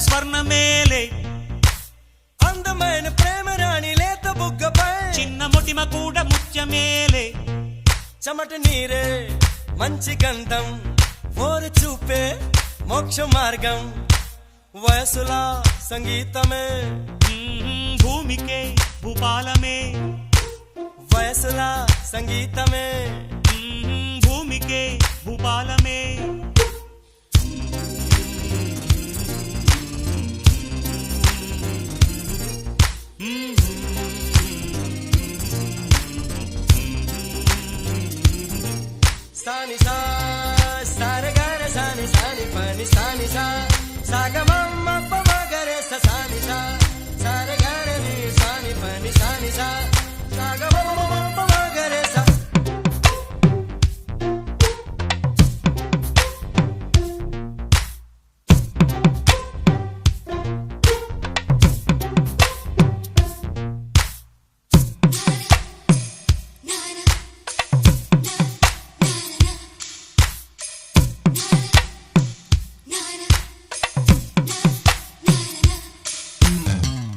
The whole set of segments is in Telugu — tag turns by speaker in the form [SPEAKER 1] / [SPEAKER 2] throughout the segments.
[SPEAKER 1] స్వర్ణమేలే
[SPEAKER 2] అందమైన ప్రేమ రాణి లేత బుగ్గపై
[SPEAKER 1] చిన్న మొటిమ కూడా ముత్యమేలే
[SPEAKER 2] చెమట నీరే మంచి గంధం ఓరు చూపే మోక్ష మార్గం వయసులా సంగీతమే
[SPEAKER 1] భూమికే భూపాలమే
[SPEAKER 2] వయసులా సంగీతమే
[SPEAKER 1] భూమికే భూపాలమే
[SPEAKER 2] సాని సా సారగార సాని సాని పని సాని సా సాగమమ్మ పమగరే సాని సా సారగార ని సాని పని సాని సా సాగమమ్మ పమగరే సా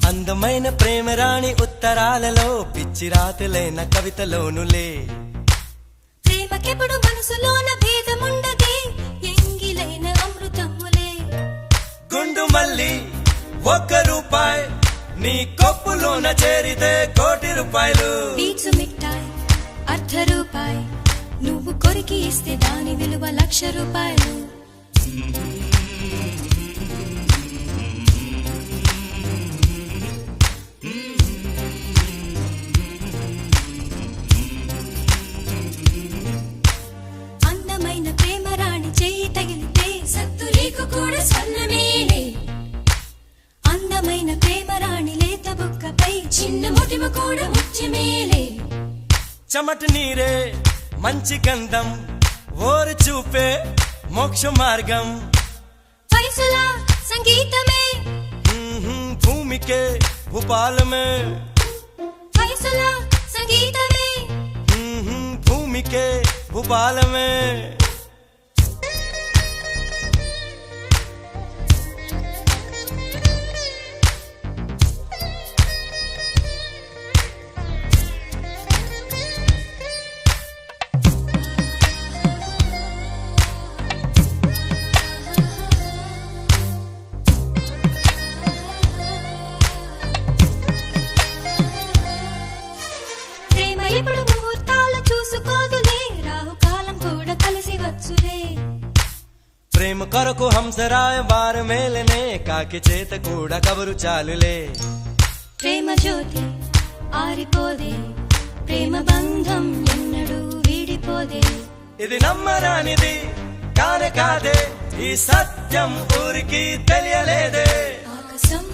[SPEAKER 2] అందమైన ప్రేమ రాణి ఉత్తరాలలో పిచ్చి రాతలైన కవితలోనులే
[SPEAKER 3] ప్రేమకెప్పుడు మనసులోన భేదముండదే ఎంగిలైన అమృతములే
[SPEAKER 2] గుండు మల్లి ₹1 నీ కొప్పులోన చేరితే ₹1,00,00,000
[SPEAKER 3] పీచు మిఠాయి ₹1 నువ్వు కొరికి ఇస్తే దాని విలువ ₹1,00,000 అందమైన ప్రేమ రాణి చేయి తగిలితే సత్తురీకు కూడా స్వర్ణమేలే అందమైన ప్రేమ రాణి లేత బుక్కపై చిన్న మొటిమ కూడా ముత్యమేలే
[SPEAKER 2] చెమట నీరే మంచి గంధం ఓరు చూపే మోక్ష మార్గం
[SPEAKER 3] వయసులా సంగీతమే
[SPEAKER 2] భూమికే భూపాలమే
[SPEAKER 3] వయసులా సంగీతమే
[SPEAKER 2] భూమికే భూపాలమే
[SPEAKER 3] ప్రేమ ఎప్పుడు ముహూర్తాలు చూసుకోదులే రాహుకాలం కూడా కలిసి వచ్చులే
[SPEAKER 2] ప్రేమ కొరకు హంసరాయ వార మేలనే కాకి చేత కూడా కబురు చాలులే
[SPEAKER 3] ప్రేమ జ్యోతి ఆరిపోదే ప్రేమ బంధం ఎన్నడూ వీడిపోదే
[SPEAKER 2] ఇది నమ్మరానిది కానే కాదే ఈ సత్యం ఊరికి తెలియలేదే
[SPEAKER 3] ఆకాశం